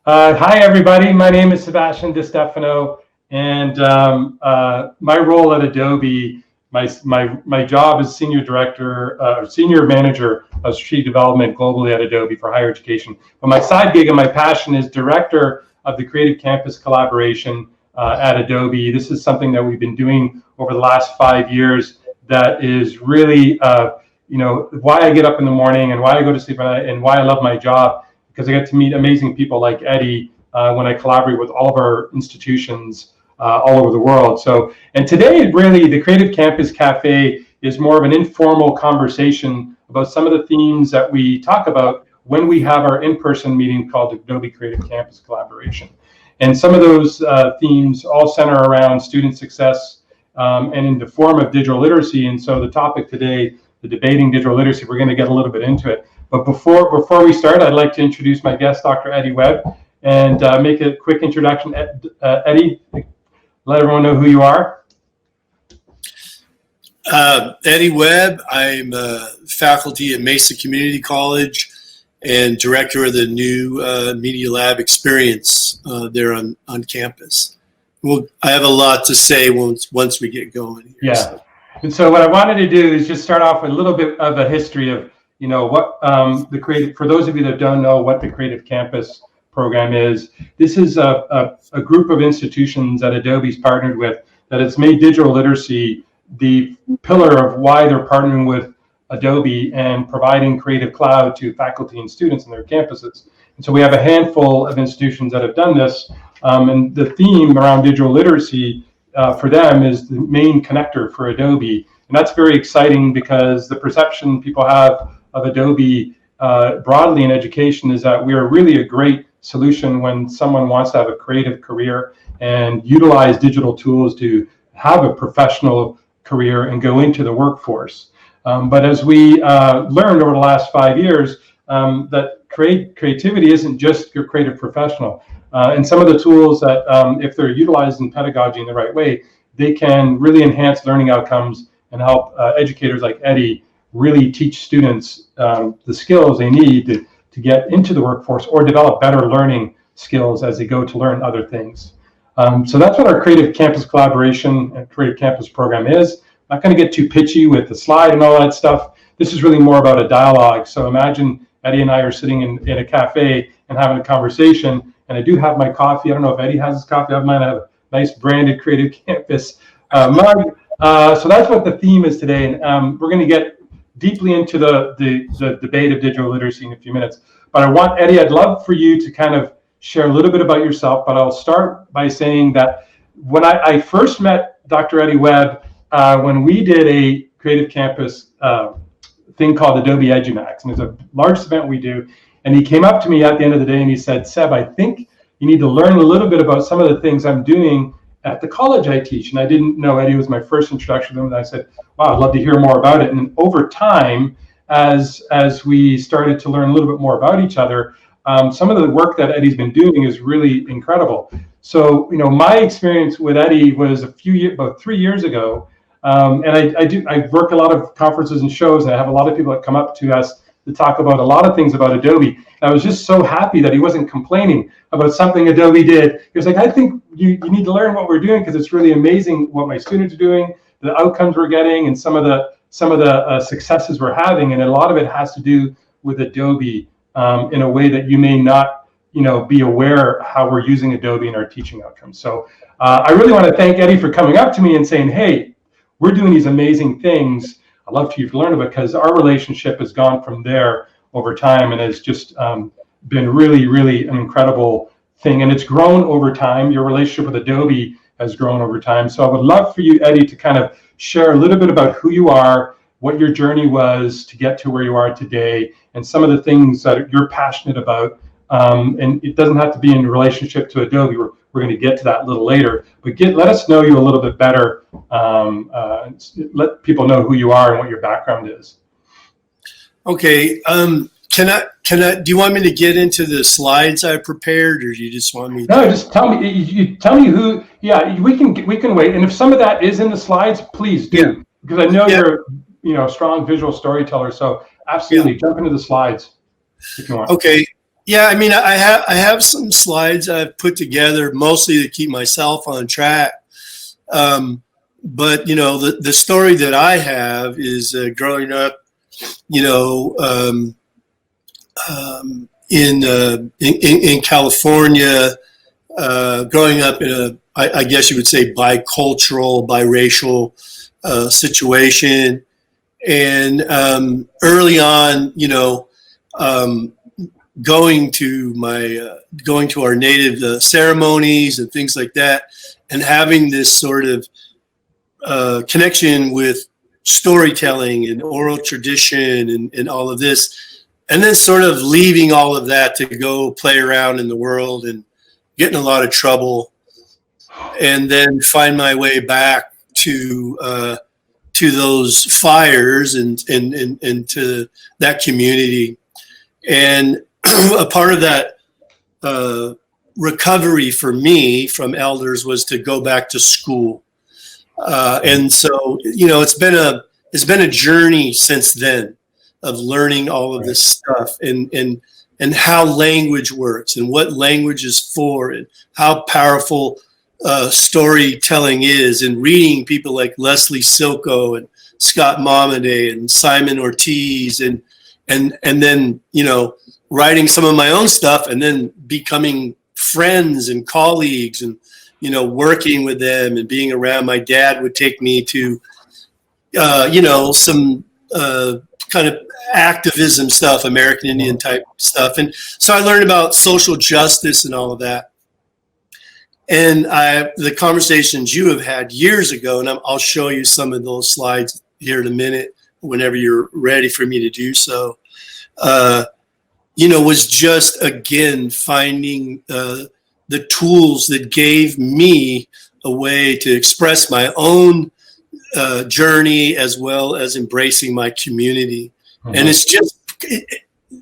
Hi, everybody. My name is Sebastian Distefano, and my role at Adobe, my job is senior director, senior manager of strategic development globally at Adobe for higher education. But my side gig and my passion is director of the Creative Campus collaboration at Adobe. This is something that we've been doing over the last 5 years. That is really, why I get up in the morning and why I go to sleep and why I love my job. Because I get to meet amazing people like Eddy when I collaborate with all of our institutions all over the world. And today, really, the Creative Campus Café is more of an informal conversation about some of the themes that we talk about when we have our in-person meeting called Adobe Creative Campus Collaboration. And some of those themes all center around student success and in the form of digital literacy. And so the topic today, the debating digital literacy, we're going to get a little bit into it. But before we start, I'd like to introduce my guest, Dr. Eddie Webb, and make a quick introduction. Eddie, let everyone know who you are. Eddie Webb. I'm faculty at Mesa Community College and director of the new Media Lab experience there on campus. I have a lot to say once we get going here. Yeah. So. And so what I wanted to do is just start off with a little bit of a history of what the creative, for those of you that don't know what the Creative Campus program is. This is a group of institutions that Adobe's partnered with that has made digital literacy the pillar of why they're partnering with Adobe and providing Creative Cloud to faculty and students in their campuses. And so we have a handful of institutions that have done this, and the theme around digital literacy for them is the main connector for Adobe. And that's very exciting because the perception people have of Adobe broadly in education is that we are really a great solution when someone wants to have a creative career and utilize digital tools to have a professional career and go into the workforce. But as we learned over the last 5 years, that creativity isn't just your creative professional. And some of the tools that, if they're utilized in pedagogy in the right way, they can really enhance learning outcomes and help educators like Eddy really teach students the skills they need to get into the workforce or develop better learning skills as they go to learn other things. So that's what our Creative Campus Collaboration and Creative Campus program is. I'm not going to get too pitchy with the slide and all that stuff. This is really more about a dialogue. So imagine Eddy and I are sitting in a cafe and having a conversation, and I do have my coffee. I don't know if Eddy has his coffee. I have mine. I have a nice branded Creative Campus mug. So that's what the theme is today. And we're going to get deeply into the debate of digital literacy in a few minutes. But I want, Eddy, I'd love for you to kind of share a little bit about yourself, but I'll start by saying that when I first met Dr. Eddie Webb, when we did a Creative Campus thing called Adobe EduMax, and it's a large event we do, and he came up to me at the end of the day and he said, Seb, I think you need to learn a little bit about some of the things I'm doing at the college I teach. And I didn't know Eddy was my first introduction to him. And I said, wow, I'd love to hear more about it. And over time, as we started to learn a little bit more about each other, some of the work that Eddy's been doing is really incredible. So, my experience with Eddy was about 3 years ago. And I work a lot of conferences and shows, and I have a lot of people that come up to us to talk about a lot of things about Adobe. And I was just so happy that he wasn't complaining about something Adobe did. He was like, I think you need to learn what we're doing because it's really amazing what my students are doing, the outcomes we're getting, and some of the successes we're having. And a lot of it has to do with Adobe in a way that you may not, be aware how we're using Adobe in our teaching outcomes. So I really want to thank Eddy for coming up to me and saying, hey, we're doing these amazing things. I'd love for you to learn about it because our relationship has gone from there over time and has just been really, really an incredible thing. And it's grown over time. Your relationship with Adobe has grown over time. So I would love for you, Eddy, to kind of share a little bit about who you are, what your journey was to get to where you are today, and some of the things that you're passionate about. And it doesn't have to be in relationship to Adobe. We're going to get to that a little later, but let us know you a little bit better. Let people know who you are and what your background is. Okay. Can I? Do you want me to get into the slides I prepared, or do you just want me? No, just tell me. You tell me who. Yeah, we can wait. And if some of that is in the slides, please do, because I know you're a strong visual storyteller. So absolutely, jump into the slides if you want. Okay. Yeah, I mean, I have some slides I've put together mostly to keep myself on track. But the story that I have is growing up, you know, in California, growing up in I guess you would say bicultural, biracial situation, and early on, going to our native ceremonies and things like that, and having this sort of connection with storytelling and oral tradition and all of this, and then sort of leaving all of that to go play around in the world and get in a lot of trouble, and then find my way back to those fires and to that community. And a part of that recovery for me from elders was to go back to school. And so, it's been a journey since then of learning all of this stuff and how language works and what language is for and how powerful storytelling is, and reading people like Leslie Silko and Scott Momaday and Simon Ortiz and then, writing some of my own stuff, and then becoming friends and colleagues and, working with them and being around. My dad would take me to, some kind of activism stuff, American Indian type stuff. And so I learned about social justice and all of that. And the conversations you have had years ago, and I'll show you some of those slides here in a minute, whenever you're ready for me to do so, was just, again, finding the tools that gave me a way to express my own journey, as well as embracing my community. Mm-hmm. And it's just,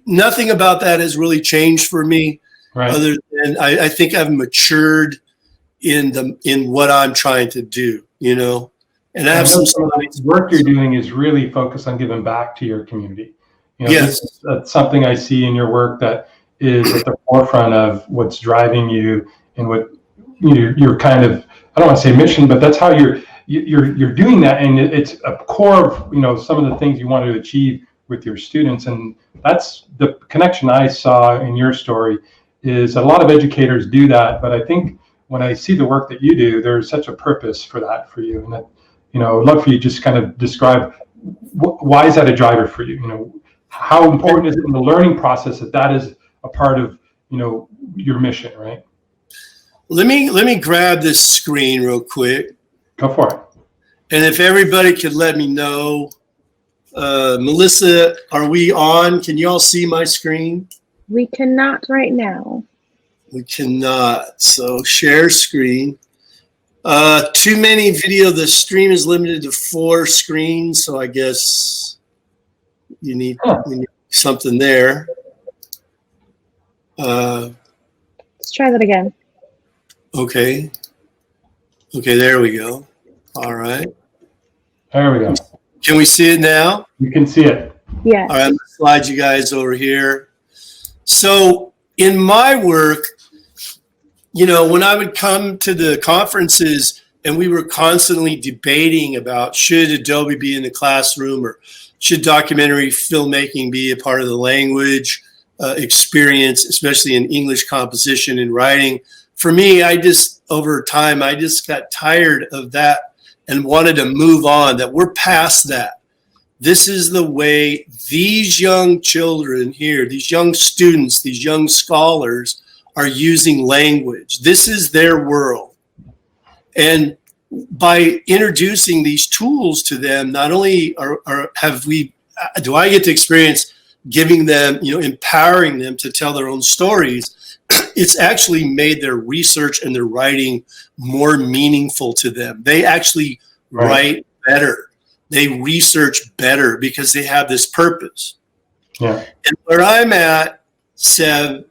nothing about that has really changed for me, other than I think I've matured in what I'm trying to do, and I have some work you're doing is really focused on giving back to your community. Yes. That's something I see in your work that is at the forefront of what's driving you and what you're kind of, I don't want to say mission, but that's how you're doing that, and it's a core of some of the things you want to achieve with your students. And that's the connection I saw in your story. Is a lot of educators do that, but I think when I see the work that you do, there's such a purpose for that for you. And that, I'd love for you to just kind of describe why is that a driver for you? How important is it in the learning process that is a part of, your mission, right? Let me grab this screen real quick. Go for it. And if everybody could let me know, Melissa, are we on? Can you all see my screen? We cannot right now. We cannot. So share screen. Too many video. The stream is limited to 4 screens. So I we need something there. Let's try that again. Okay. There we go. All right. There we go. Can we see it now? You can see it. Yeah. All right. I'm going to slide you guys over here. So in my work, when I would come to the conferences and we were constantly debating about should Adobe be in the classroom, or should documentary filmmaking be a part of the language experience, especially in English composition and writing. For me, over time, I just got tired of that and wanted to move on, that we're past that. This is the way these young children here, these young students, these young scholars are using language. This is their world. And by introducing these tools to them, not only do I get to experience giving them, empowering them to tell their own stories, it's actually made their research and their writing more meaningful to them. They actually write better. They research better because they have this purpose. Yeah. And where I'm at, Seb,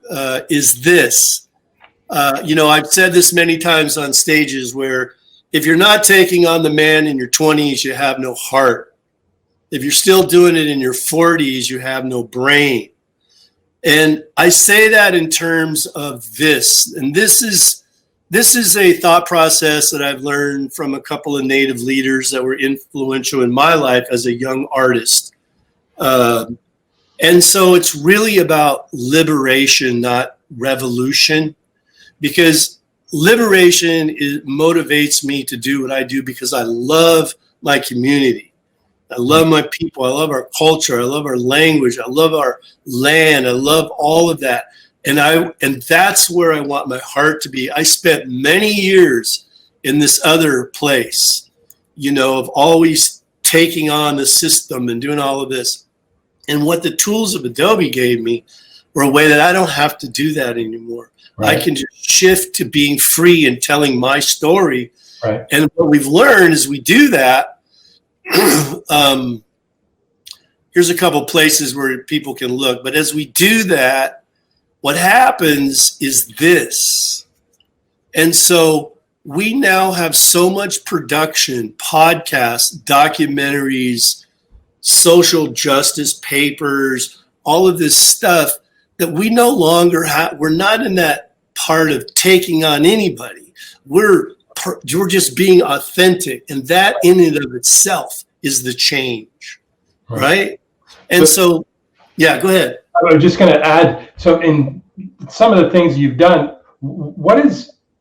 is this. I've said this many times on stages, where if you're not taking on the man in your 20s, you have no heart. If you're still doing it in your 40s, you have no brain. And I say that in terms of this, and this is a thought process that I've learned from a couple of native leaders that were influential in my life as a young artist. And so it's really about liberation, not revolution, because liberation motivates me to do what I do because I love my community. I love my people. I love our culture. I love our language. I love our land. I love all of that. And that's where I want my heart to be. I spent many years in this other place, of always taking on the system and doing all of this. And what the tools of Adobe gave me were a way that I don't have to do that anymore. Right. I can just shift to being free and telling my story. Right. And what we've learned is we do that. Here's a couple places where people can look. But as we do that, what happens is this. And so we now have so much production, podcasts, documentaries, social justice papers, all of this stuff that we no longer have. We're not in that part of taking on anybody. We're just being authentic. And that in and of itself is the change, right? And so, yeah, go ahead. I was just going to add, so in some of the things you've done,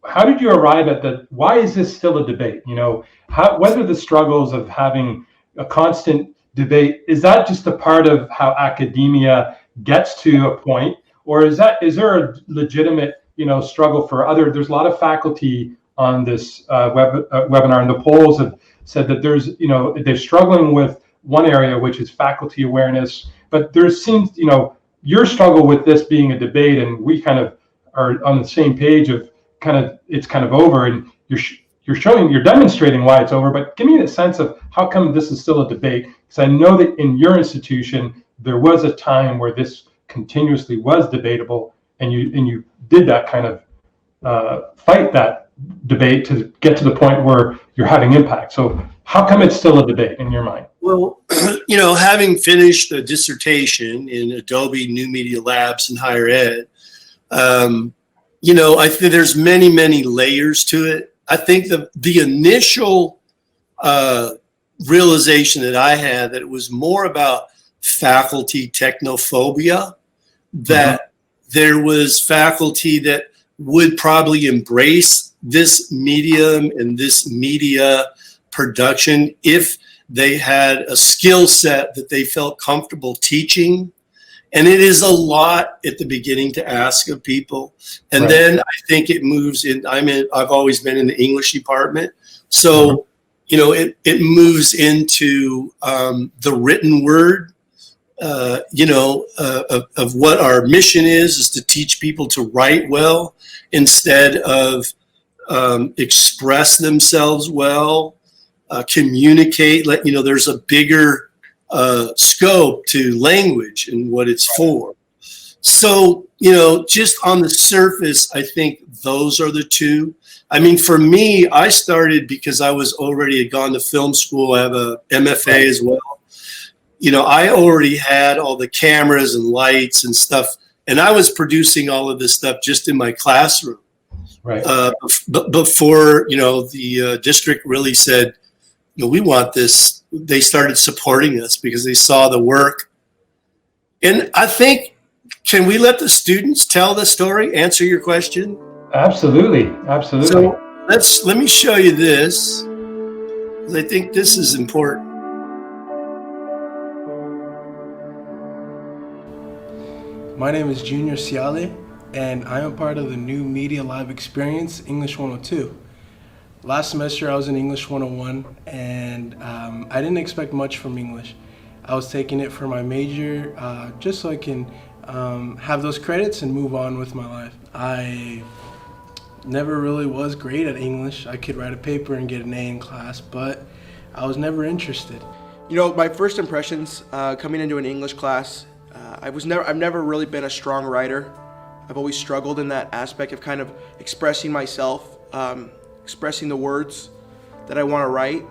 how did you arrive at why is this still a debate? Whether the struggles of having a constant debate, is that just a part of how academia gets to a point, or is there a legitimate, struggle for there's a lot of faculty on this webinar, and the polls have said that they're struggling with one area, which is faculty awareness, but there seems, your struggle with this being a debate, and we kind of are on the same page of it's kind of over, and you're demonstrating why it's over, but give me a sense of how come this is still a debate, because I know that in your institution, there was a time where this continuously was debatable, and you did that kind of fight that debate to get to the point where you're having impact. So how come it's still a debate in your mind? Well, having finished a dissertation in Adobe New Media Labs in higher ed, I think there's many, many layers to it. I think the initial realization that I had that it was more about faculty technophobia, that there was faculty that would probably embrace this medium and this media production if they had a skill set that they felt comfortable teaching. And it is a lot at the beginning to ask of people. And then I think it moves in. I've always been in the English department. So, it moves into the written word, of what our mission is to teach people to write well instead of express themselves well, communicate. There's a bigger scope to language and what it's for. So, just on the surface, I think those are the two. I mean, for me, I started because I was already had gone to film school. I have a MFA as well. I already had all the cameras and lights and stuff, and I was producing all of this stuff just in my classroom. Right. Before, the district really said, we want this. They started supporting us because they saw the work. And I think, can we let the students tell the story, answer your question? Absolutely. So let me show you this, because I think this is important. My name is Junior Cially, and I am part of the new Media Lab experience, English 102. Last semester I was in English 101, and I didn't expect much from English. I was taking it for my major just so I can have those credits and move on with my life. I never really was great at English. I could write a paper and get an A in class, but I was never interested. My first impressions coming into an English class, I've never really been a strong writer. I've always struggled in that aspect of kind of expressing myself, expressing the words that I want to write.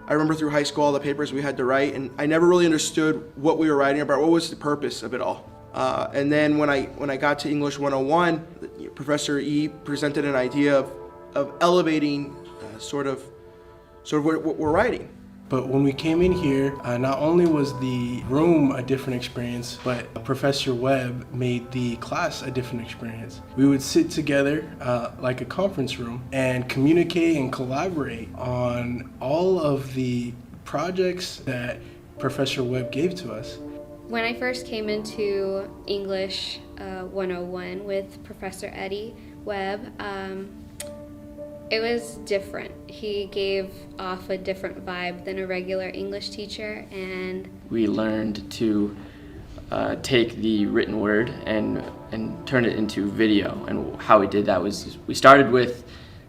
I remember through high school all the papers we had to write, and I never really understood what we were writing about. What was the purpose of it all? And then when I got to English 101, Professor E presented an idea of elevating sort of what we're writing. But when we came in here, not only was the room a different experience, but Professor Webb made the class a different experience. We would sit together like a conference room and communicate and collaborate on all of the projects that Professor Webb gave to us. When I first came into English 101 with Professor Eddie Webb, it was different. He gave off a different vibe than a regular English teacher, and we learned to take the written word and turn it into video. And how we did that was we started with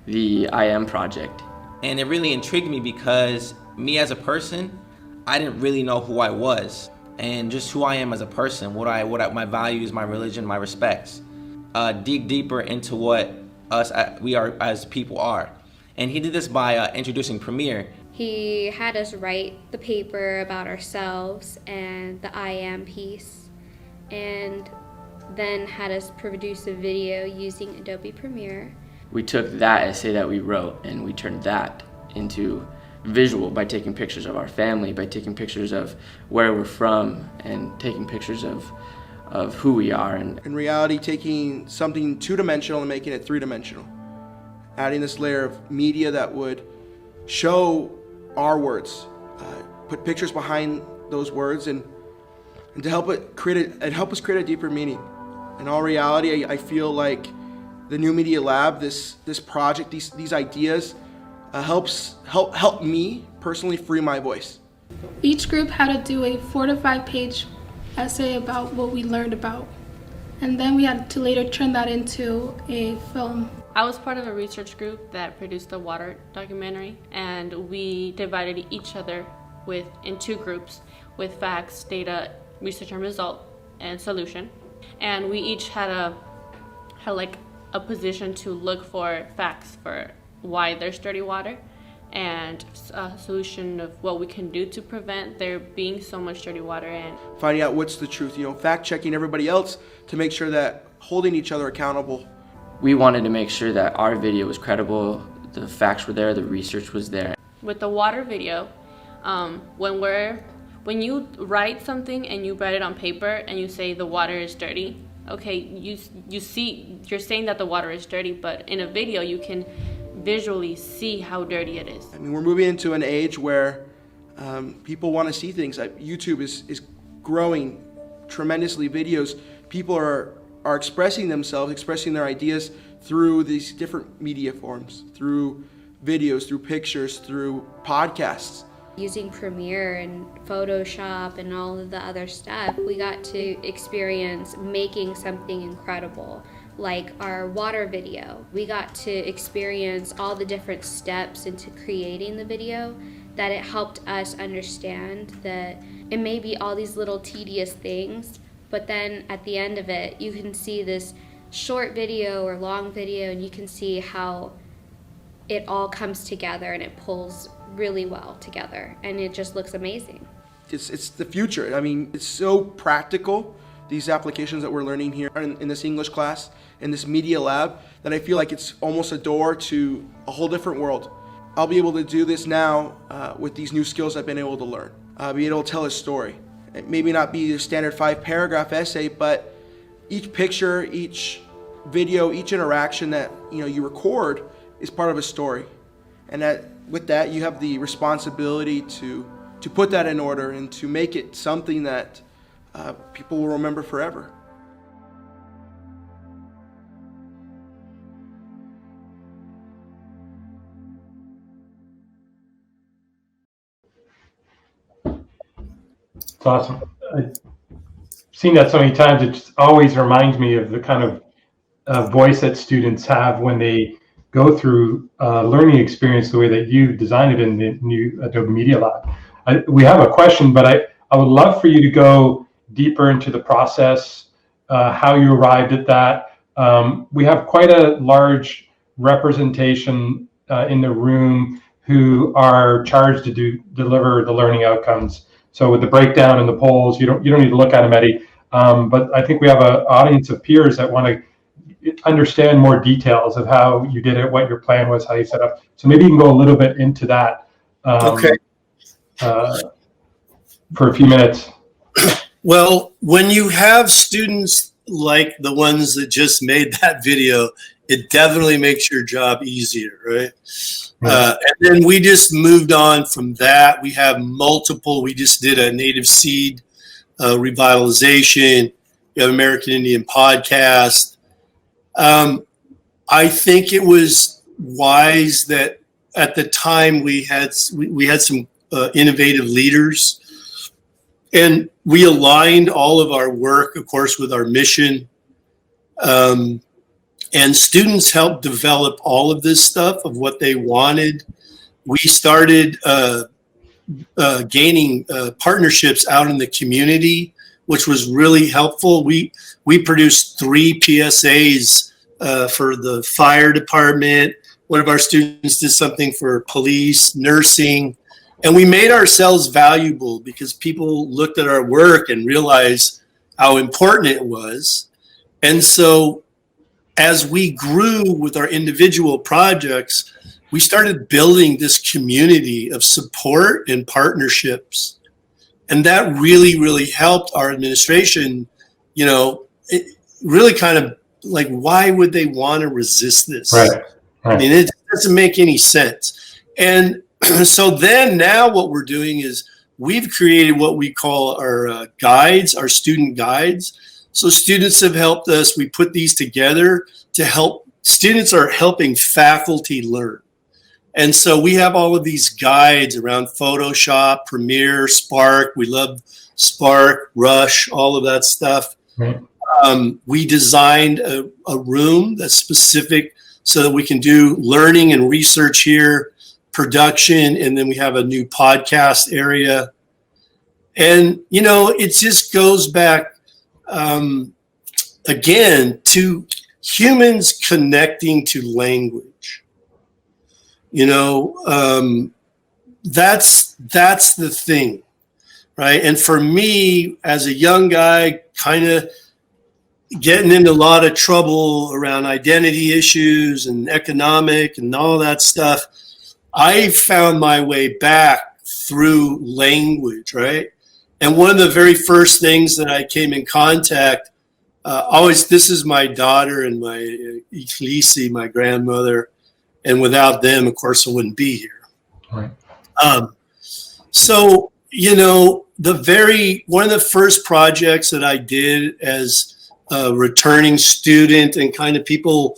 the I Am project. And it really intrigued me because me as a person, I didn't really know who I was and just who I am as a person, my values, my religion, my respects. Dig deeper into what we are as people are. And he did this by introducing Premiere. he had us write the paper about ourselves and the I Am piece, and then had us produce a video using Adobe Premiere. We took that essay that we wrote and we turned that into visual by taking pictures of our family, by taking pictures of where we're from, and taking pictures of who we are. And in reality, taking something two-dimensional and making it three-dimensional. Adding this layer of media that would show our words, put pictures behind those words, and to help us create a deeper meaning. In all reality, I feel like the New Media Lab, this project, these ideas, help me personally free my voice. Each group had to do a 4 to 5 page essay about what we learned about, and then we had to later turn that into a film. I was part of a research group that produced the water documentary, and we divided each other in 2 groups with facts, data, research and result, and solution. And we each had a position to look for facts for why there's dirty water, and a solution of what we can do to prevent there being so much dirty water. And finding out what's the truth, fact checking everybody else to make sure that holding each other accountable. we wanted to make sure that our video was credible, the facts were there, the research was there. with the water video, when you write something and you write it on paper and you say the water is dirty, okay, you're saying that the water is dirty, but in a video you can visually see how dirty it is. I mean, we're moving into an age where people want to see things. YouTube is growing tremendously. Videos, people are expressing themselves, expressing their ideas through these different media forms, through videos, through pictures, through podcasts. Using Premiere and Photoshop and all of the other stuff, we got to experience making something incredible, like our water video. We got to experience all the different steps into creating the video, that it helped us understand that it may be all these little tedious things, but then at the end of it, you can see this short video or long video, and you can see how it all comes together and it pulls really well together, and it just looks amazing. It's the future. I mean, it's so practical, these applications that we're learning here in this English class, in this media lab, that I feel like it's almost a door to a whole different world. I'll be able to do this now with these new skills I've been able to learn. Be able to tell a story. It maybe not be a standard 5-paragraph essay, but each picture, each video, each interaction that you record is part of a story. And with that, you have the responsibility to put that in order and to make it something that people will remember forever. It's awesome. I've seen that so many times. It just always reminds me of the kind of voice that students have when they go through learning experience the way that you designed it in the new Adobe Media Lab. We have a question, but I would love for you to go deeper into the process, how you arrived at that. We have quite a large representation in the room who are charged to deliver the learning outcomes. So with the breakdown and the polls, you don't need to look at them, Eddie. But I think we have an audience of peers that want to understand more details of how you did it, what your plan was, how you set up. So maybe you can go a little bit into that Okay. For a few minutes. Well, when you have students like the ones that just made that video, it definitely makes your job easier, right? And then we just moved on from that. We have multiple. We just did a native seed revitalization. We have American Indian podcast. I think it was wise that at the time we had some innovative leaders, and we aligned all of our work, of course, with our mission. And students helped develop all of this stuff of what they wanted. We started gaining partnerships out in the community, which was really helpful. We produced 3 PSAs for the fire department. One of our students did something for police, nursing, and we made ourselves valuable because people looked at our work and realized how important it was. And so as we grew with our individual projects, we started building this community of support and partnerships. And that really, really helped our administration, it really kind of like, why would they want to resist this? Right. I mean, it doesn't make any sense. And so then now what we're doing is we've created what we call our guides, our student guides. So students have helped us. We put these together to help. Students are helping faculty learn. And so we have all of these guides around Photoshop, Premiere, Spark. We love Spark, Rush, all of that stuff. Right. We designed a room that's specific so that we can do learning and research here, production, and then we have a new podcast area. And, it just goes back, again, to humans connecting to language. That's the thing, right? And for me, as a young guy, kind of getting into a lot of trouble around identity issues and economic and all that stuff, I found my way back through language, right? And one of the very first things that I came in contact, this is my daughter and my Cially, my grandmother, and without them, of course, I wouldn't be here. Right. So, one of the first projects that I did as a returning student, and kind of people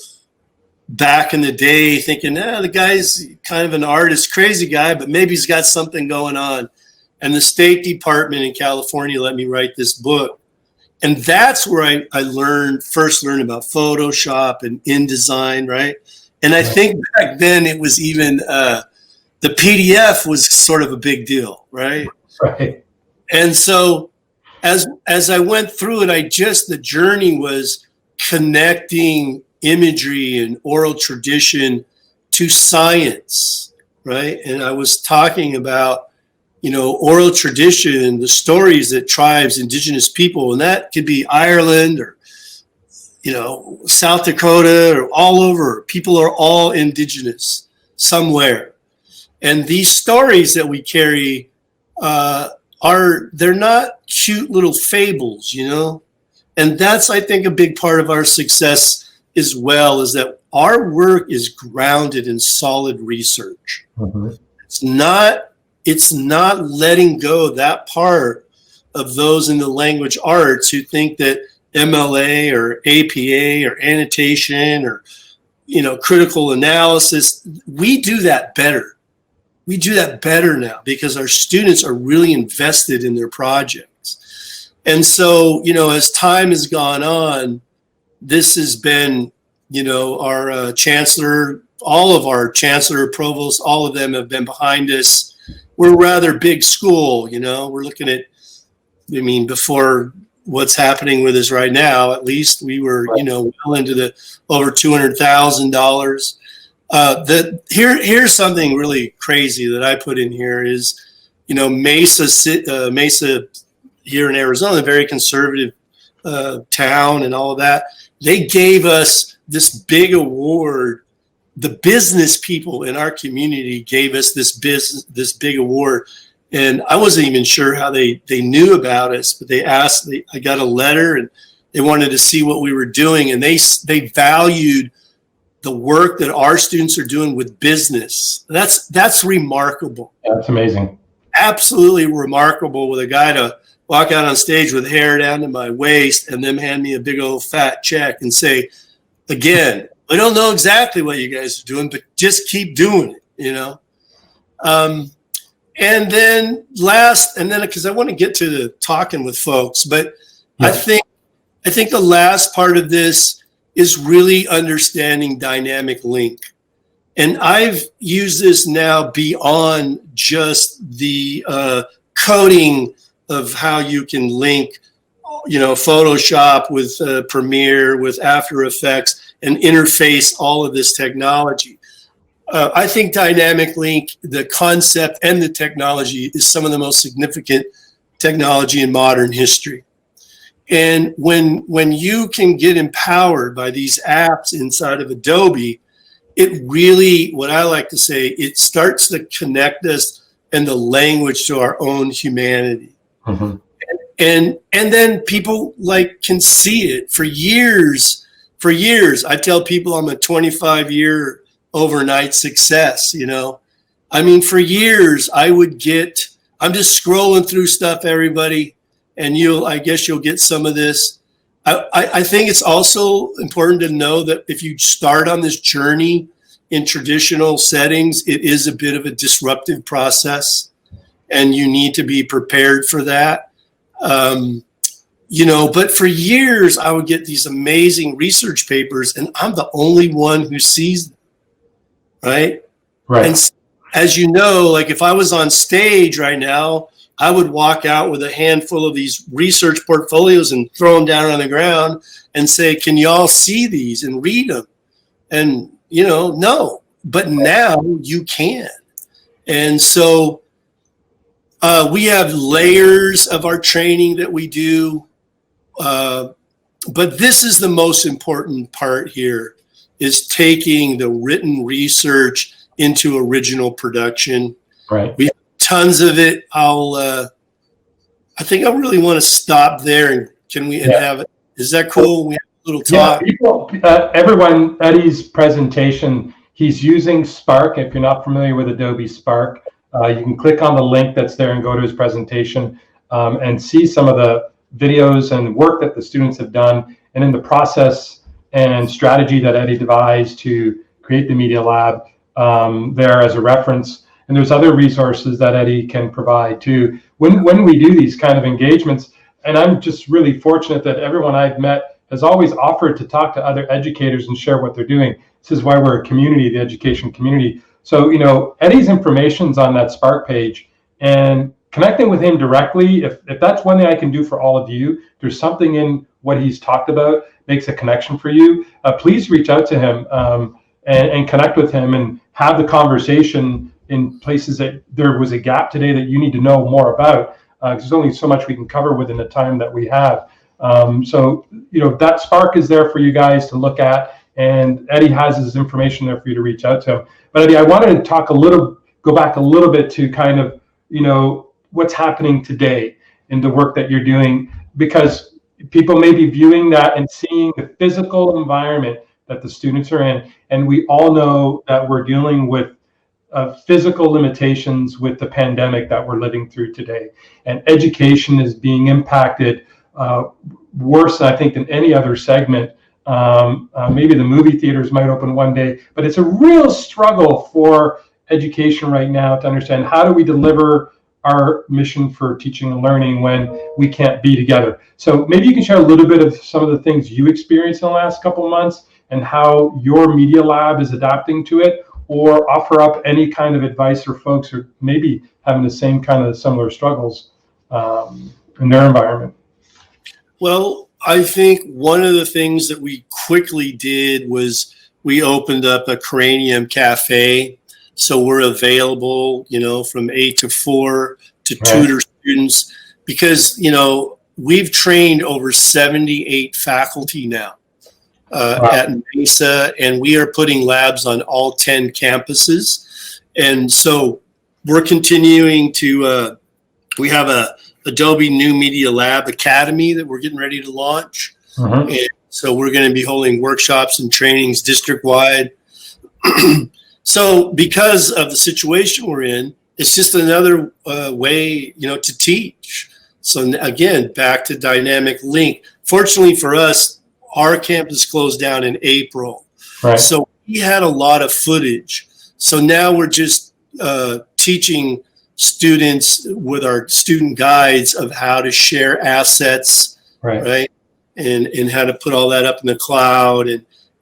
back in the day thinking, the guy's kind of an artist, crazy guy, but maybe he's got something going on. And the State Department in California let me write this book. And that's where I first learned about Photoshop and InDesign, right? And I think back then it was even, the PDF was sort of a big deal, right? Right. And so as I went through it, the journey was connecting imagery and oral tradition to science, right? And I was talking about, oral tradition, the stories that tribes, indigenous people, and that could be Ireland or, South Dakota or all over. People are all indigenous somewhere. And these stories that we carry they're not cute little fables, And that's, I think, a big part of our success as well, is that our work is grounded in solid research. Mm-hmm. It's not letting go that part of those in the language arts who think that MLA or APA or annotation or, critical analysis, we do that better. We do that better now because our students are really invested in their projects. And so, as time has gone on, this has been, our chancellor, all of our chancellor, provost, all of them have been behind us. We're a rather big school, we're looking at, before what's happening with us right now, at least we were, well into the over $200,000. Here's something really crazy that I put in here is, Mesa here in Arizona, a very conservative town and all of that. They gave us this big award. The business people in our community gave us this big award. And I wasn't even sure how they knew about us, but they asked, I got a letter and they wanted to see what we were doing. And they valued the work that our students are doing with business. That's remarkable. That's amazing. Absolutely remarkable, with a guy to walk out on stage with hair down to my waist and then hand me a big old fat check and say, again, I don't know exactly what you guys are doing, but just keep doing it, you know? And then because I want to get to the talking with folks, but yeah. I think the last part of this is really understanding dynamic link. And I've used this now beyond just the coding of how you can link, you know, Photoshop with Premiere, with After Effects, and interface all of this technology. I think dynamic link, the concept and the technology, is some of the most significant technology in modern history. And when you can get empowered by these apps inside of Adobe, it really, what I like to say, it starts to connect us and the language to our own humanity. Mm-hmm. And then people can see it for years. For years, I tell people I'm a 25-year overnight success, you know. I mean, for years I'm just scrolling through stuff, everybody, and I guess you'll get some of this. I think it's also important to know that if you start on this journey in traditional settings, it is a bit of a disruptive process, and you need to be prepared for that. You know, but for years I would get these amazing research papers and I'm the only one who sees them, right? And as you know, if I was on stage right now, I would walk out with a handful of these research portfolios and throw them down on the ground and say, can you all see these and read them? And, you know, no, but now you can. And so we have layers of our training that we do. But this is the most important part here, is taking the written research into original production. Right. We have tons of it. I think I really want to stop there, and can we have it? Is that cool? We have a little talk. Yeah, everyone, Eddie's presentation, he's using Spark. If you're not familiar with Adobe Spark, you can click on the link that's there and go to his presentation and see some of the videos and work that the students have done, and in the process and strategy that Eddie devised to create the Media Lab there as a reference. And there's other resources that Eddie can provide too. When we do these kind of engagements, and I'm just really fortunate that everyone I've met has always offered to talk to other educators and share what they're doing. This is why we're a community, the education community. So, you know, Eddie's information's on that Spark page, and connecting with him directly, if that's one thing I can do for all of you, there's something in what he's talked about makes a connection for you, please reach out to him and connect with him and have the conversation in places that there was a gap today that you need to know more about, because there's only so much we can cover within the time that we have. So, you know, that Spark is there for you guys to look at, and Eddie has his information there for you to reach out to him. But Eddie, I wanted to go back a little bit to kind of, you know, what's happening today in the work that you're doing, because people may be viewing that and seeing the physical environment that the students are in. And we all know that we're dealing with physical limitations with the pandemic that we're living through today. And education is being impacted worse, I think, than any other segment. Maybe the movie theaters might open one day, but it's a real struggle for education right now to understand, how do we deliver our mission for teaching and learning when we can't be together. So maybe you can share a little bit of some of the things you experienced in the last couple of months and how your Media Lab is adapting to it, or offer up any kind of advice for folks who maybe having the same kind of similar struggles in their environment. Well, I think one of the things that we quickly did was we opened up a Cranium Café. So we're available, you know, from 8 to 4 to tutor students, because, you know, we've trained over 78 faculty now at Mesa, and we are putting labs on all 10 campuses. And so we're continuing to, we have a Adobe New Media Lab Academy that we're getting ready to launch. And so we're going to be holding workshops and trainings district-wide. So because of the situation we're in, it's just another way, to teach. So again, back to dynamic link. Fortunately for us, our campus closed down in April. Right. So we had a lot of footage. So now we're just teaching students with our student guides of how to share assets, right? And how to put all that up in the cloud.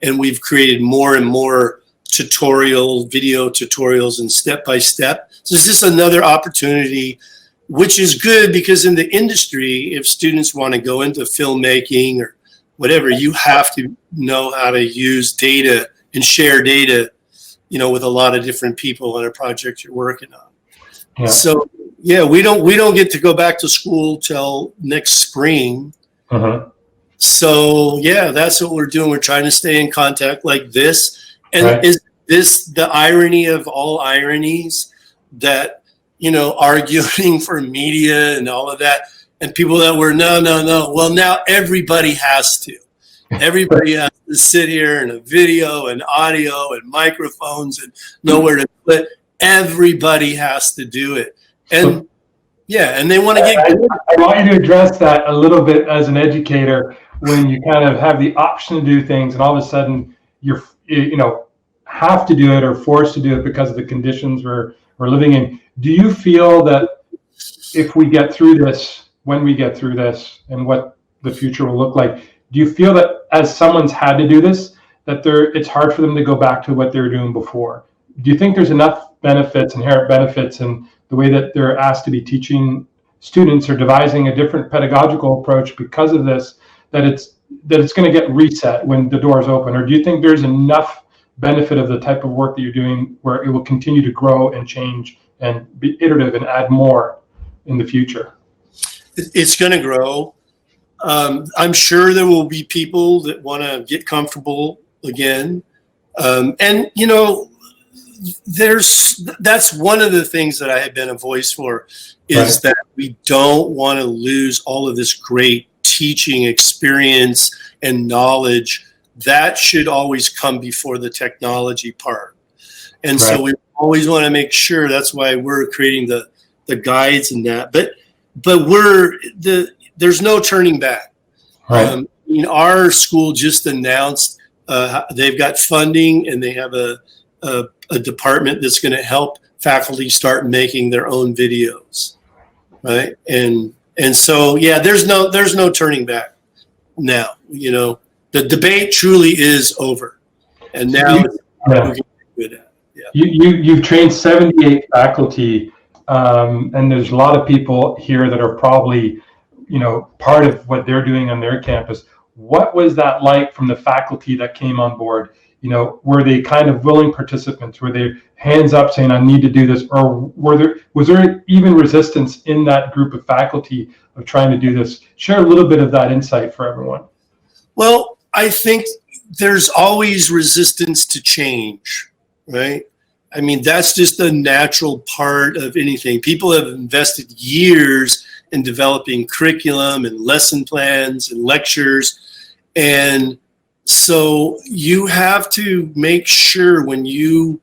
And we've created more and more video tutorials and step-by-step. So it's just another opportunity, which is good because in the industry, if students want to go into filmmaking or whatever, you have to know how to use data and share data, with a lot of different people on a project you're working on. Yeah. So yeah, we don't get to go back to school till next spring. So yeah, that's what we're doing. We're trying to stay in contact like this. And is this the irony of all ironies that, arguing for media and all of that, and people that were, no. Well, now everybody has to. Everybody has to sit here and a video and audio and microphones and nowhere to put. Everybody has to do it. And and they want to get good. I want you to address that a little bit as an educator when you kind of have the option to do things and all of a sudden you're, have to do it or forced to do it because of the conditions we're living in. Do you feel that if we get through this, when we get through this and what the future will look like, do you feel that as someone's had to do this, that it's hard for them to go back to what they were doing before? Do you think there's enough inherent benefits in the way that they're asked to be teaching students or devising a different pedagogical approach because of this, that it's going to get reset when the doors open? Or do you think there's enough benefit of the type of work that you're doing where it will continue to grow and change and be iterative and add more in the future? It's going to grow. I'm sure there will be people that want to get comfortable again. And, that's one of the things that I have been a voice for is that we don't want to lose all of this great teaching experience and knowledge. That should always come before the technology part. And so we always want to make sure, that's why we're creating the guides and that, but there's no turning back. Our school just announced they've got funding and they have a department that's going to help faculty start making their own videos. Right. And so, yeah, there's no turning back now, the debate truly is over, and now it's good at. You've trained 78 faculty, and there's a lot of people here that are probably, part of what they're doing on their campus. What was that like from the faculty that came on board? Were they kind of willing participants? Were they hands up saying, I need to do this? Or was there even resistance in that group of faculty of trying to do this? Share a little bit of that insight for everyone. Well, I think there's always resistance to change, right? I mean, that's just a natural part of anything. People have invested years in developing curriculum and lesson plans and lectures. And so you have to make sure when you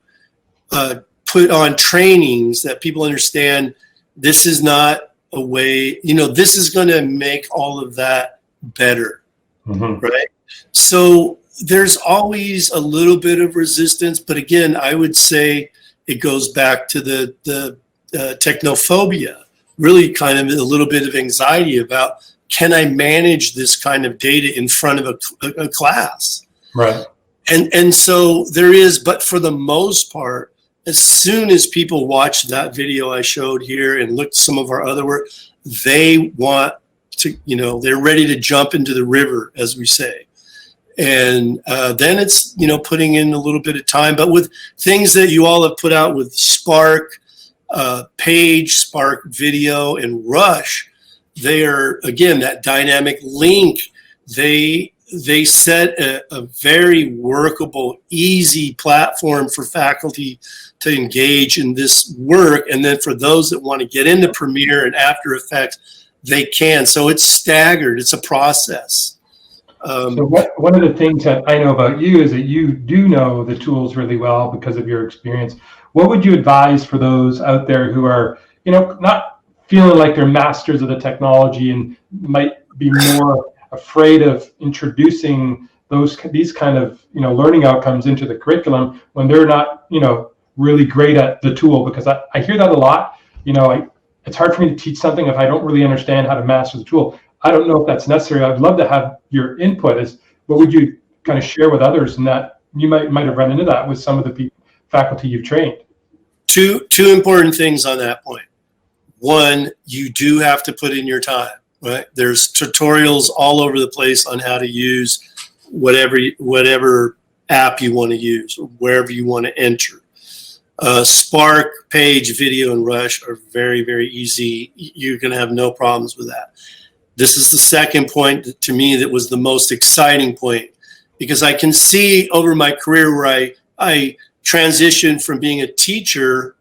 put on trainings that people understand this is not a way, this is going to make all of that better, right? So there's always a little bit of resistance, but again, I would say it goes back to the technophobia, really kind of a little bit of anxiety about, can I manage this kind of data in front of a class? Right. And so there is, but for the most part, as soon as people watch that video I showed here and looked at some of our other work, they want to, they're ready to jump into the river, as we say. And then it's, putting in a little bit of time, but with things that you all have put out with Spark, Page, Spark Video, and Rush, they are, again, that dynamic link. They set a very workable, easy platform for faculty to engage in this work. And then for those that want to get into Premiere and After Effects, they can. So it's staggered. It's a process. So one of the things that I know about you is that you do know the tools really well because of your experience. What would you advise for those out there who are, not feeling like they're masters of the technology and might be more afraid of introducing these kind of learning outcomes into the curriculum when they're not really great at the tool? Because I hear that a lot. It's hard for me to teach something if I don't really understand how to master the tool. I don't know if that's necessary. I'd love to have your input. What would you kind of share with others, and that you might have run into that with some of the faculty you've trained? Two important things on that point. One, you do have to put in your time. Right? There's tutorials all over the place on how to use whatever app you want to use or wherever you want to enter. Spark, Page, Video, and Rush are very, very easy. You're going to have no problems with that. This is the second point to me that was the most exciting point, because I can see over my career where I transitioned from being a teacher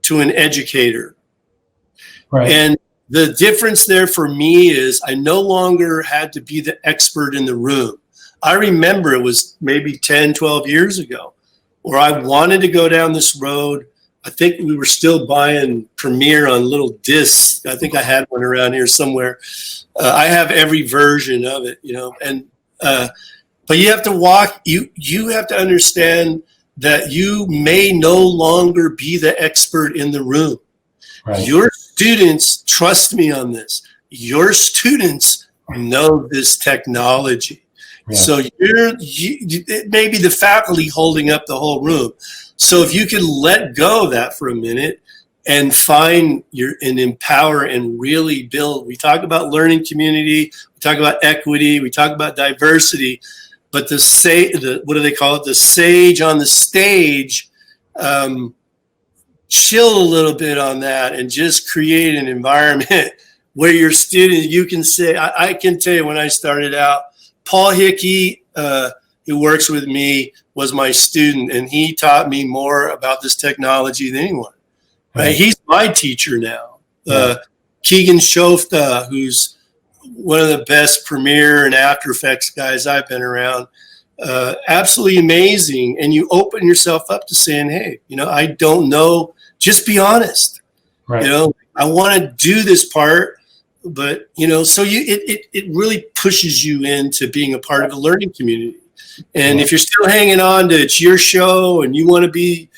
to an educator. Right. And the difference there for me is I no longer had to be the expert in the room. I remember it was maybe 10, 12 years ago where I wanted to go down this road. I think we were still buying Premiere on little discs. I think I had one around here somewhere. I have every version of it, but you have to walk, you have to understand that you may no longer be the expert in the room. Right. Your students, trust me on this, your students know this technology. Yeah. So it may be the faculty holding up the whole room. So if you can let go of that for a minute and find and empower and really build. We talk about learning community, we talk about equity, we talk about diversity, but what do they call it? The sage on the stage, chill a little bit on that and just create an environment where your students, you can say, I can tell you when I started out, Paul Hickey, who works with me, was my student, and he taught me more about this technology than anyone. Right? He's my teacher now. Keegan Shofta, who's one of the best Premiere and After Effects guys I've been around. Absolutely amazing. And you open yourself up to saying, hey, I don't know. Just be honest. Right. I want to do this part, but so it really pushes you into being a part of a learning community. And if you're still hanging on to it's your show and you want to be,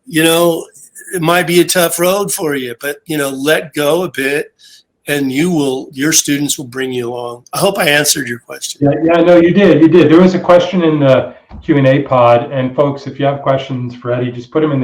it might be a tough road for you, but let go a bit, and your students will bring you along. I hope I answered your question. Yeah, no, you did. There was a question in the Q&A pod, and folks, if you have questions for Eddie, just put them in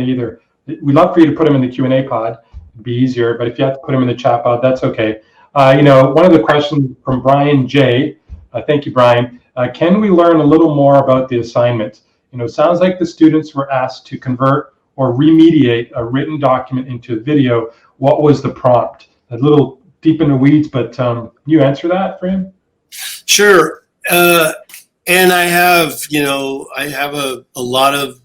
we'd love for you to put them in the Q&A pod. It'd be easier, but if you have to put them in the chat pod, that's okay. One of the questions from Brian J. Thank you, Brian. Can we learn a little more about the assignment? Sounds like the students were asked to convert or remediate a written document into video. What was the prompt? A little deep in the weeds, but can you answer that for him? Sure. And I have a lot of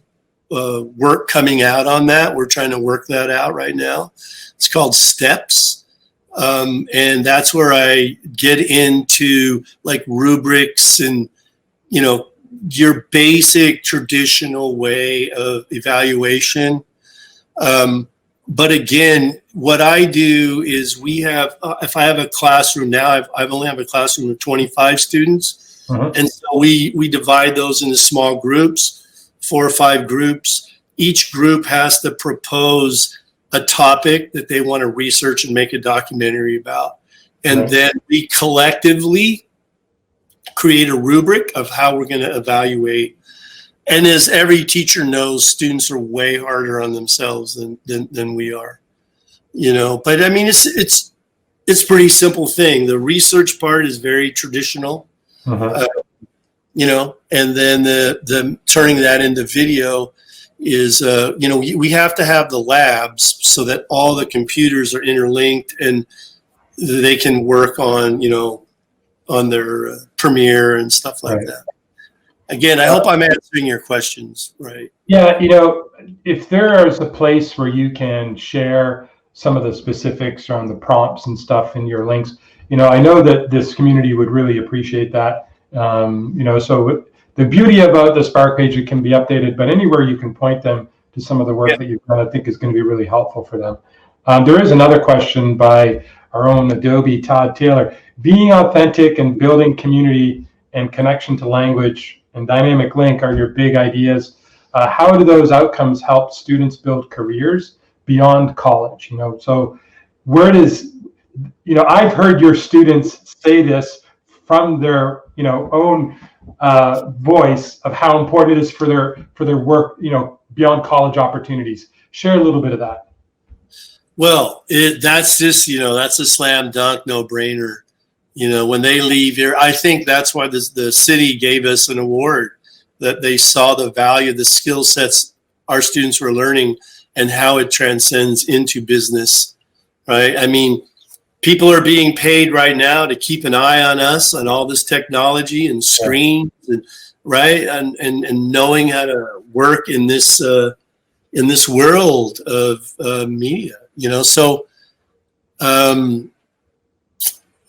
work coming out on that. We're trying to work that out right now. It's called Steps. And that's where I get into like rubrics and, your basic traditional way of evaluation. But again, what I do is we have, if I have a classroom now, I've only have a classroom of 25 students. And so we divide those into small groups, 4 or 5 groups. Each group has to propose a topic that they want to research and make a documentary about. And then we collectively create a rubric of how we're going to evaluate. And as every teacher knows, students are way harder on themselves than we are, but I mean, it's a pretty simple thing. The research part is very traditional, and then the turning that into video is, we have to have the labs so that all the computers are interlinked, and they can work on, on their Premiere and stuff like that. Again, I hope I'm answering your questions right. Yeah, if there is a place where you can share some of the specifics on the prompts and stuff in your links, I know that this community would really appreciate that. So the beauty about the Spark page, it can be updated, but anywhere you can point them to some of the work that you've done, I think is going to be really helpful for them. There is another question by our own Adobe Todd Taylor. Being authentic and building community and connection to language and dynamic link are your big ideas. How do those outcomes help students build careers beyond college? So where does, I've heard your students say this from their, own voice of how important it is for their work, beyond college opportunities. Share a little bit of that. Well, that's just, that's a slam dunk, no brainer. When they leave here, I think that's why the city gave us an award, that they saw the value of the skill sets our students were learning and how it transcends into business, right? I mean, people are being paid right now to keep an eye on us and all this technology and screens, and right, and knowing how to work in this world of media, So,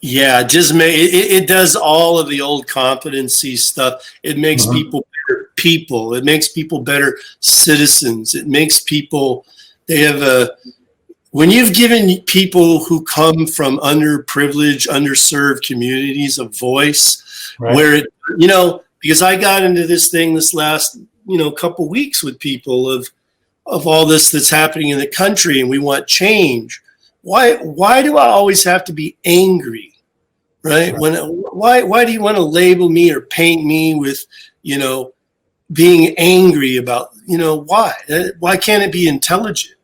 it does all of the old competency stuff. It makes people better people. It makes people better citizens. It makes people, when you've given people who come from underprivileged, underserved communities a voice, where, because I got into this thing this last, couple weeks with people of all this that's happening in the country, and we want change. Why do I always have to be angry? Right? Why do you want to label me or paint me with, being angry about, why? Why can't it be intelligent?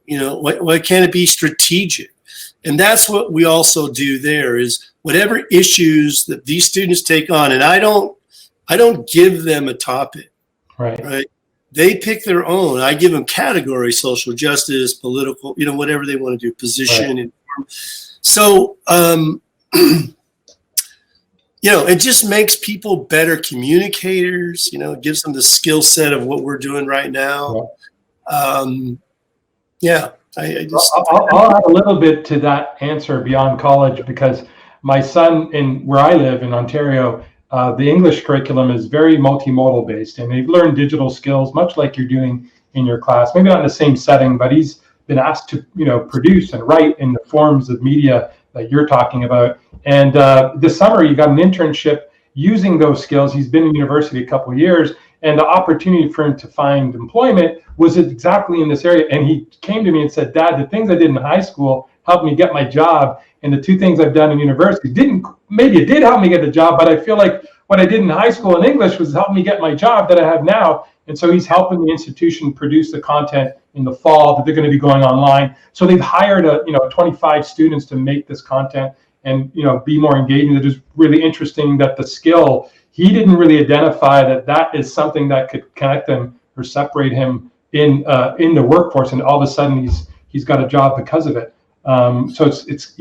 Why can't it be strategic? And that's what we also do there, is whatever issues that these students take on, and I don't give them a topic, right? They pick their own. I give them categories: social justice, political, whatever they want to do, position. And so, it just makes people better communicators. It gives them the skill set of what we're doing right now. I'll add a little bit to that answer beyond college, because my son, where I live in Ontario, the English curriculum is very multimodal based, and they've learned digital skills, much like you're doing in your class. Maybe not in the same setting, but he's been asked to, produce and write in the forms of media that you're talking about. And this summer, you got an internship using those skills. He's been in university a couple of years, and the opportunity for him to find employment was exactly in this area. And he came to me and said, "Dad, the things I did in high school helped me get my job, and the two things I've done in university maybe it did help me get the job, but I feel like what I did in high school in English was helping me get my job that I have now." And so he's helping the institution produce the content in the fall that they're going to be going online. So they've hired 25 students to make this content and be more engaging. It is really interesting that the skill, he didn't really identify that is something that could connect him or separate him in the workforce, and all of a sudden he's got a job because of it. So it's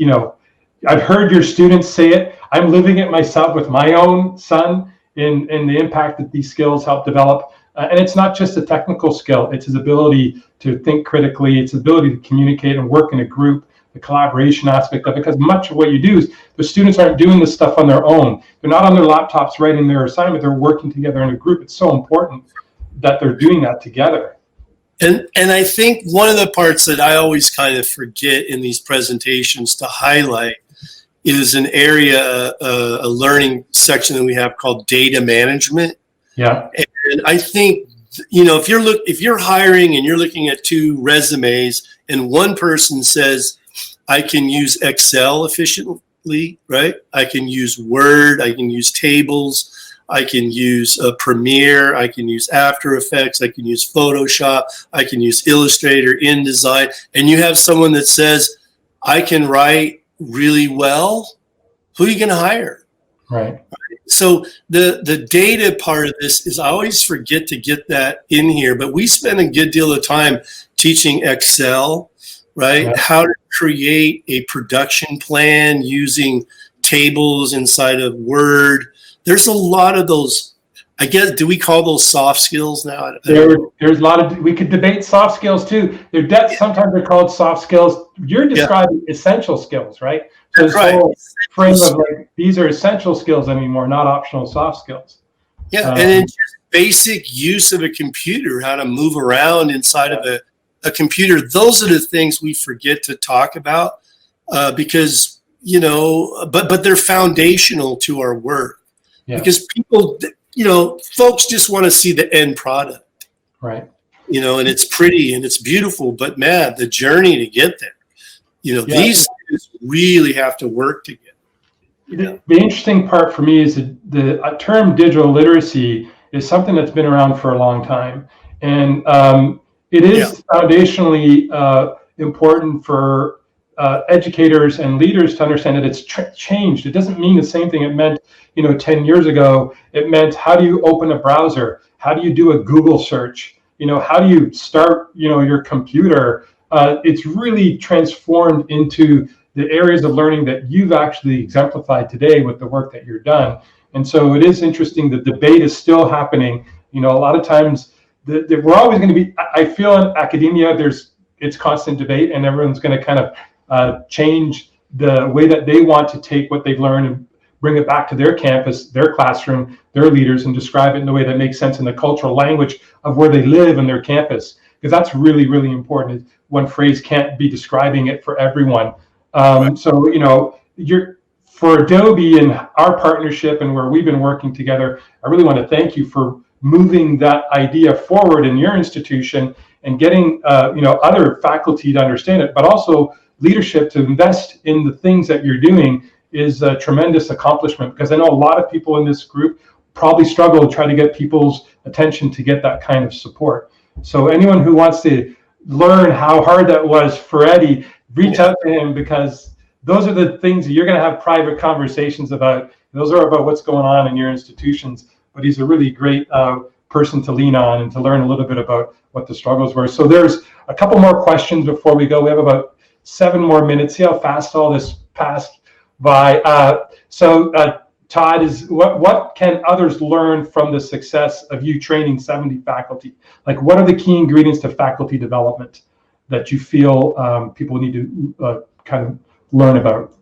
I've heard your students say it. I'm living it myself with my own son in the impact that these skills help develop. And it's not just a technical skill. It's his ability to think critically. It's his ability to communicate and work in a group, the collaboration aspect of it. Because much of what you do is the students aren't doing this stuff on their own. They're not on their laptops writing their assignment. They're working together in a group. It's so important that they're doing that together. And I think one of the parts that I always kind of forget in these presentations to highlight is an area, a learning section that we have called data management. Yeah. And I think, if you're hiring and you're looking at two resumes and one person says, "I can use Excel efficiently," right? "I can use Word, I can use tables, I can use Premiere, I can use After Effects, I can use Photoshop, I can use Illustrator, InDesign," and you have someone that says, "I can write really well," who are you going to hire? Right. So the data part of this is, I always forget to get that in here, but we spend a good deal of time teaching Excel, right? Yeah. How to create a production plan using tables inside of Word. There's a lot of those. I guess, do we call those soft skills now? There's a lot of, we could debate soft skills too. Sometimes they're called soft skills. You're describing essential skills, right? So this whole frame of like, these are essential skills anymore, not optional soft skills. Yeah, and then just basic use of a computer, how to move around inside of a computer. Those are the things we forget to talk about because, you know, but they're foundational to our work. Yeah. Because people, you know, folks just want to see the end product. Right. You know, and it's pretty and it's beautiful, but man, the journey to get there, you know, these things really have to work together. You know? The interesting part for me is the term digital literacy is something that's been around for a long time. And it is foundationally important for educators and leaders to understand that it's changed. It doesn't mean the same thing it meant, you know, 10 years ago. It meant, how do you open a browser? How do you do a Google search? You know, how do you start, you know, your computer? It's really transformed into the areas of learning that you've actually exemplified today with the work that you're done. And so it is interesting. The debate is still happening. You know, a lot of times we're always going to be, I feel in academia, it's constant debate, and everyone's going to kind of change the way that they want to take what they've learned and bring it back to their campus, their classroom, their leaders, and describe it in a way that makes sense in the cultural language of where they live and their campus. Because that's really, really important. One phrase can't be describing it for everyone. So, you know, for Adobe and our partnership and where we've been working together, I really want to thank you for moving that idea forward in your institution and getting, you know, other faculty to understand it, but also leadership to invest in the things that you're doing is a tremendous accomplishment, because I know a lot of people in this group probably struggle to try to get people's attention to get that kind of support. So anyone who wants to learn how hard that was for Eddy, reach out to him, because those are the things that you're going to have private conversations about. Those are about what's going on in your institutions, but he's a really great person to lean on and to learn a little bit about what the struggles were. So there's a couple more questions before we go. We have about 7 more minutes. See how fast all this passed by. Todd, what can others learn from the success of you training 70 faculty? Like, what are the key ingredients to faculty development that you feel people need to kind of learn about?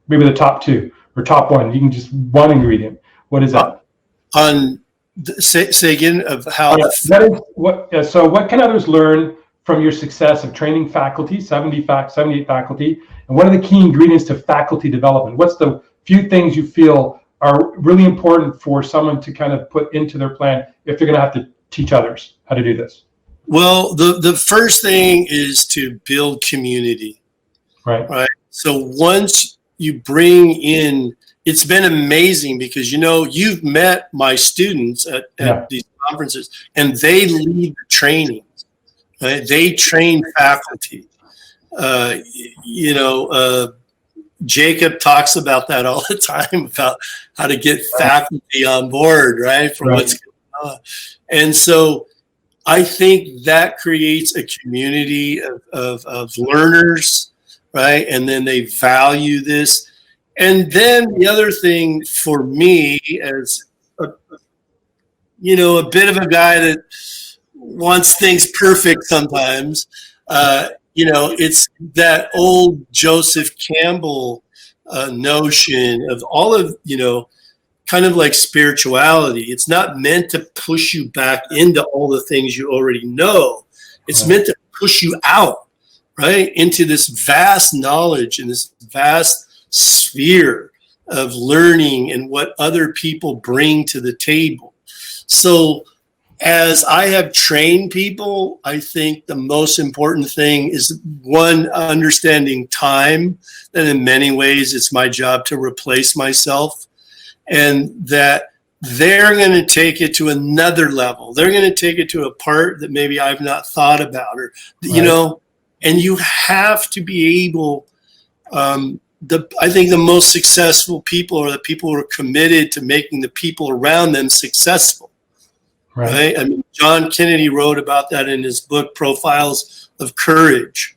Maybe the top 2 or top 1. You can just one ingredient. What is that? Say again of how. So what can others learn from your success of training faculty, 78 faculty, and what are the key ingredients to faculty development? What's the few things you feel are really important for someone to kind of put into their plan if they're going to have to teach others how to do this? Well, the first thing is to build community. Right. So once you bring in, it's been amazing because, you know, you've met my students at these conferences, and they lead the trainings. Right? They train faculty. You know, Jacob talks about that all the time, about how to get faculty on board, right, for what's going on. And so I think that creates a community of learners, right? And then they value this. And then the other thing for me, as you know, a bit of a guy that wants things perfect sometimes, you know, it's that old Joseph Campbell notion of all of, you know, kind of like spirituality. It's not meant to push you back into all the things you already know. It's meant to push you out, right, into this vast knowledge and this vast sphere of learning and what other people bring to the table. So as I have trained people, I think the most important thing is, one, understanding time, that in many ways it's my job to replace myself, and that they're going to take it to another level. They're going to take it to a part that maybe I've not thought about, or, you know, and you have to be able, I think the most successful people are the people who are committed to making the people around them successful. Right. I mean, John Kennedy wrote about that in his book, Profiles of Courage.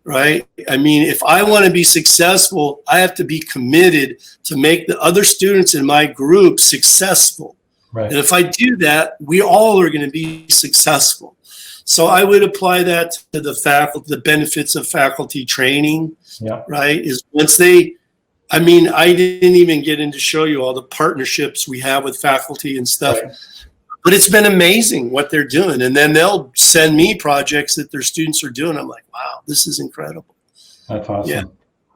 right? I mean, if I want to be successful, I have to be committed to make the other students in my group successful. Right. And if I do that, we all are going to be successful. So I would apply that to the faculty, the benefits of faculty training, Yeah. right? Is once they, I mean, I didn't even get into show you all the partnerships we have with faculty and stuff. Right. But it's been amazing what they're doing. And then they'll send me projects that their students are doing. I'm like, wow, this is incredible. That's awesome. Yeah.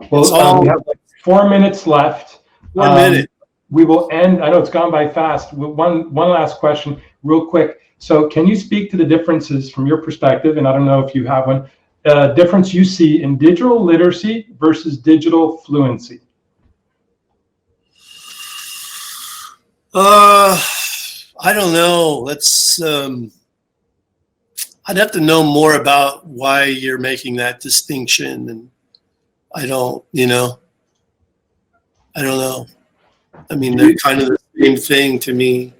Well, we have like 4 minutes left. 1 minute. We will end. I know it's gone by fast. One last question, real quick. So, can you speak to the differences from your perspective? And I don't know if you have one. Difference you see in digital literacy versus digital fluency. I don't know. Let's. I'd have to know more about why you're making that distinction, and I don't. You know, I don't know. I mean, they're kind of the same thing to me.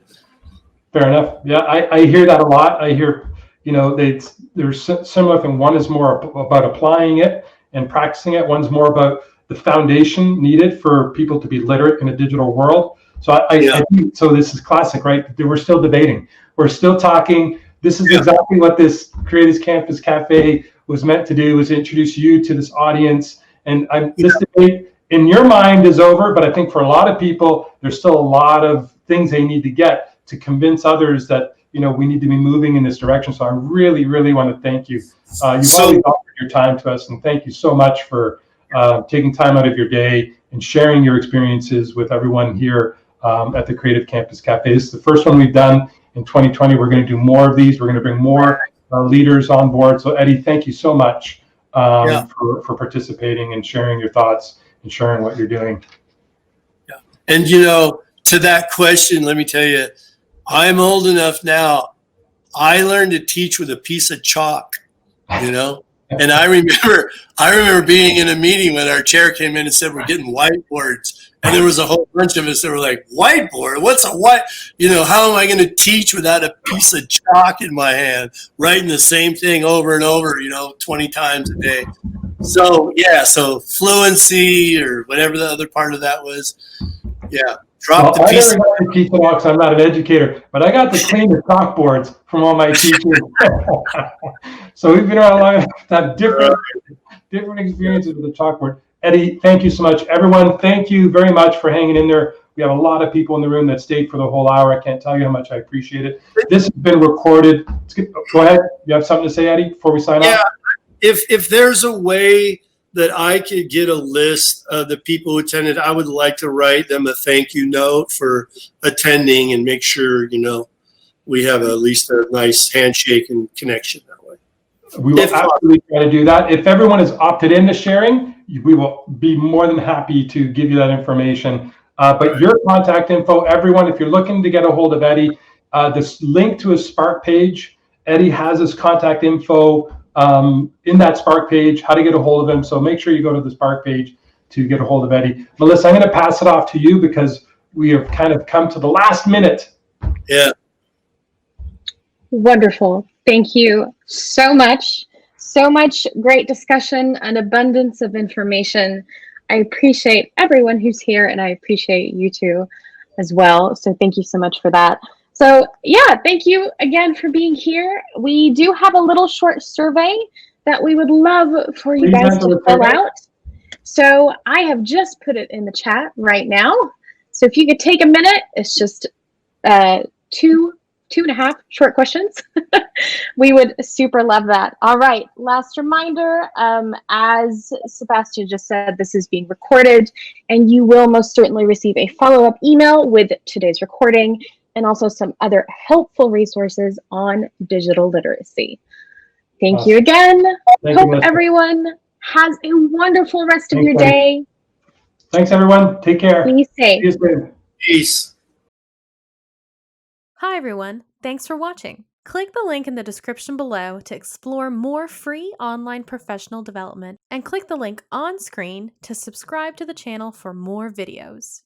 Fair enough. Yeah, I hear that a lot. I hear, you know, there's similar thing. One is more about applying it and practicing it. One's more about the foundation needed for people to be literate in a digital world. So I think, so this is classic, right? We're still debating. We're still talking. This is exactly what this Creative Campus Cafe was meant to do, was introduce you to this audience. And this debate in your mind is over, but I think for a lot of people, there's still a lot of things they need to get to convince others that, you know, we need to be moving in this direction. So I really, really want to thank you. You've always offered your time to us, and thank you so much for taking time out of your day and sharing your experiences with everyone here at the Creative Campus Cafe. This is the first one we've done in 2020. We're going to do more of these. We're going to bring more leaders on board. So Eddie, thank you so much for participating and sharing your thoughts and sharing what you're doing. Yeah. And, you know, to that question, let me tell you, I'm old enough now. I learned to teach with a piece of chalk, you know, and I remember being in a meeting when our chair came in and said, we're getting whiteboards. And there was a whole bunch of us that were like, whiteboard? What's a white? You know, how am I going to teach without a piece of chalk in my hand, writing the same thing over and over, you know, 20 times a day? So, yeah, so fluency or whatever the other part of that was. Yeah. Drop the piece. I never got the piece of chalk, so I'm not an educator, but I got to clean the chalkboards from all my teachers. So we've been around long enough to have different experiences with the chalkboard. Eddie, thank you so much. Everyone, thank you very much for hanging in there. We have a lot of people in the room that stayed for the whole hour. I can't tell you how much I appreciate it. This has been recorded. Go ahead. You have something to say, Eddie, before we sign off? If there's a way that I could get a list of the people who attended, I would like to write them a thank you note for attending and make sure, you know, we have at least a nice handshake and connection that way. We will absolutely try to do that. If everyone is opted into sharing, we will be more than happy to give you that information. But your contact info, everyone, if you're looking to get a hold of Eddie, this link to his Spark page, Eddie has his contact info in that Spark page, how to get a hold of him. So make sure you go to the Spark page to get a hold of Eddie. Melissa, I'm going to pass it off to you because we have kind of come to the last minute. Yeah. Wonderful. Thank you so much. So much great discussion, an abundance of information. I appreciate everyone who's here, and I appreciate you two as well. So thank you so much for that. So yeah, thank you again for being here. We do have a little short survey that we would love for you guys to fill out. So I have just put it in the chat right now. So if you could take a minute, it's just two and a half short questions. We would super love that. All right, last reminder, as Sebastian just said, this is being recorded, and you will most certainly receive a follow-up email with today's recording and also some other helpful resources on digital literacy. Thank you again. Hope everyone has a wonderful rest of your day. Thanks, everyone. Take care. Be safe. Peace. Hi, everyone. Thanks for watching. Click the link in the description below to explore more free online professional development, and click the link on screen to subscribe to the channel for more videos.